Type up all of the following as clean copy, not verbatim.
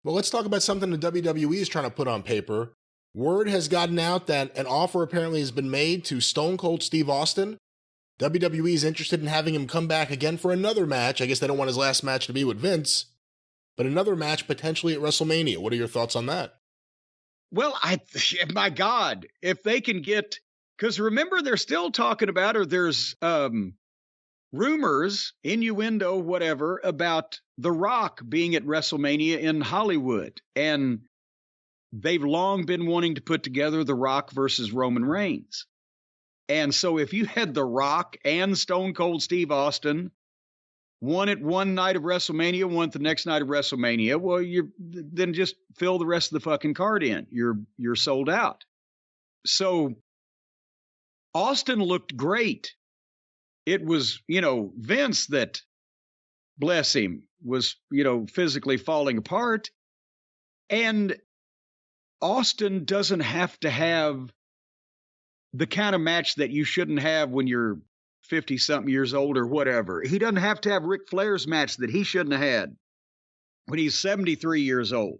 Well, let's talk about something the WWE is trying to put on paper. Word has gotten out that an offer apparently has been made to Stone Cold Steve Austin. WWE is interested in having him come back again for another match. I guess they don't want his last match to be with Vince, but another match potentially at WrestleMania. What are your thoughts on that? Well, my God, if they can get, because remember, they're still talking about, or there's rumors, innuendo, whatever, about The Rock being at WrestleMania in Hollywood. And they've long been wanting to put together The Rock versus Roman Reigns. And so if you had The Rock and Stone Cold Steve Austin, one at one night of WrestleMania, one at the next night of WrestleMania, well, then just fill the rest of the fucking card in. You're sold out. So Austin looked great. It was, Vince that, bless him, was, physically falling apart. And Austin doesn't have to have the kind of match that you shouldn't have when you're 50-something years old or whatever. He doesn't have to have Ric Flair's match that he shouldn't have had when he's 73 years old.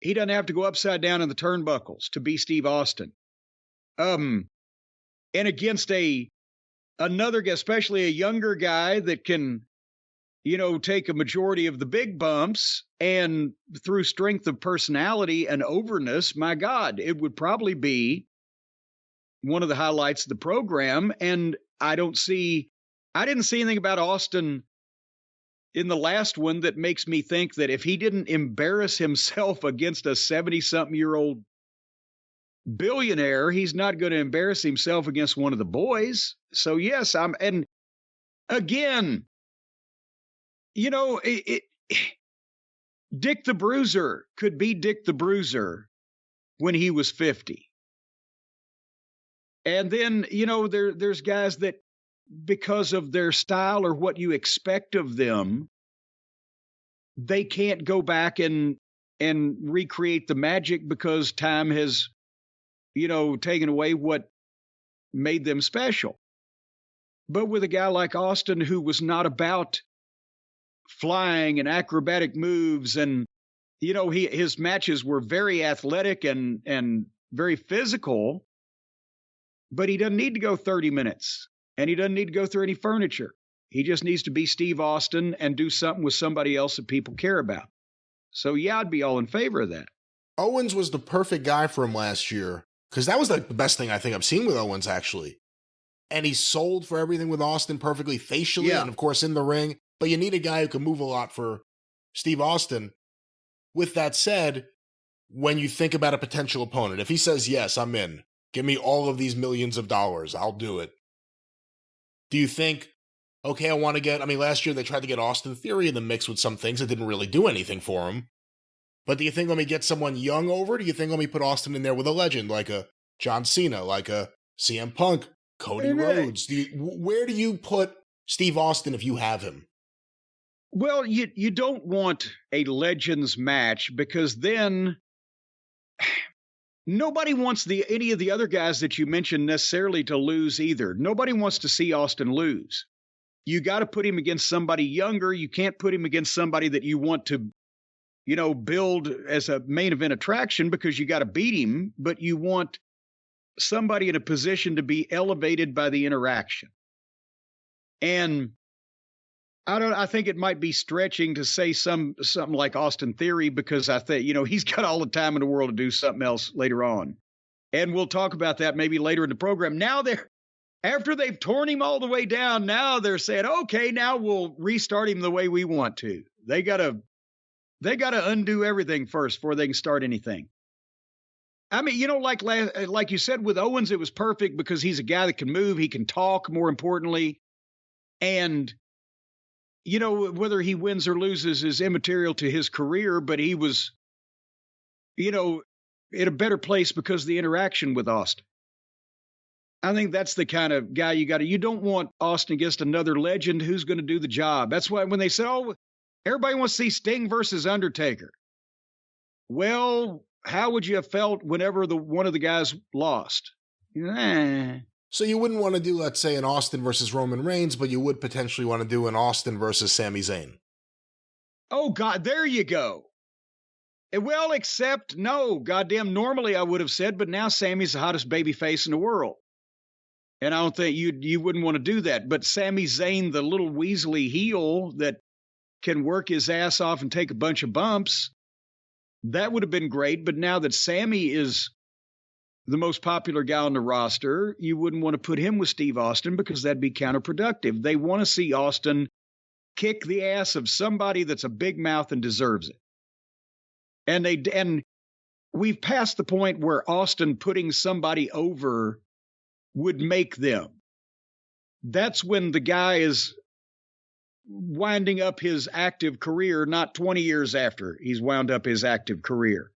He doesn't have to go upside down in the turnbuckles to be Steve Austin. And against another guy, especially a younger guy that can, take a majority of the big bumps, and through strength of personality and overness, my God, it would probably be one of the highlights of the program. And I didn't see anything about Austin in the last one that makes me think that if he didn't embarrass himself against a 70-something-year-old billionaire, he's not going to embarrass himself against one of the boys. So yes, and again, Dick the Bruiser could be Dick the Bruiser when he was 50. And then, there's guys that, because of their style or what you expect of them, they can't go back and recreate the magic because time has, taken away what made them special. But with a guy like Austin, who was not about flying and acrobatic moves, and, his matches were very athletic and very physical, but he doesn't need to go 30 minutes, and he doesn't need to go through any furniture. He just needs to be Steve Austin and do something with somebody else that people care about. So yeah, I'd be all in favor of that. Owens was the perfect guy for him last year, because that was the best thing I think I've seen with Owens, actually. And he sold for everything with Austin perfectly facially, and of course in the ring. But you need a guy who can move a lot for Steve Austin. With that said, when you think about a potential opponent, if he says, yes, I'm in, give me all of these millions of dollars, I'll do it. Do you think, okay, last year they tried to get Austin Theory in the mix with some things that didn't really do anything for him. But do you think, let me get someone young over? Do you think, let me put Austin in there with a legend, like a John Cena, like a CM Punk, Cody Rhodes? Where do you put Steve Austin if you have him? Well, you don't want a Legends match, because then nobody wants any of the other guys that you mentioned necessarily to lose either. Nobody wants to see Austin lose. You got to put him against somebody younger. You can't put him against somebody that you want to, build as a main event attraction, because you got to beat him, but you want somebody in a position to be elevated by the interaction. And I think it might be stretching to say something like Austin Theory, because I think, he's got all the time in the world to do something else later on. And we'll talk about that maybe later in the program. Now after they've torn him all the way down, now they're saying, okay, now we'll restart him the way we want to. They gotta undo everything first before they can start anything. I mean, like you said, with Owens, it was perfect because he's a guy that can move, he can talk, more importantly. And whether he wins or loses is immaterial to his career, but he was, in a better place because of the interaction with Austin. I think that's the kind of guy you don't want Austin against another legend who's going to do the job. That's why when they said, everybody wants to see Sting versus Undertaker. Well, how would you have felt whenever one of the guys lost? So you wouldn't want to do, let's say, an Austin versus Roman Reigns, but you would potentially want to do an Austin versus Sami Zayn. Oh, God, there you go. Well, except no, goddamn. Normally I would have said, but now Sammy's the hottest baby face in the world, and I don't think you wouldn't want to do that. But Sami Zayn, the little weaselly heel that can work his ass off and take a bunch of bumps, that would have been great. But now that Sammy is the most popular guy on the roster, you wouldn't want to put him with Steve Austin because that'd be counterproductive. They want to see Austin kick the ass of somebody that's a big mouth and deserves it. And we've passed the point where Austin putting somebody over would make them. That's when the guy is winding up his active career, not 20 years after he's wound up his active career.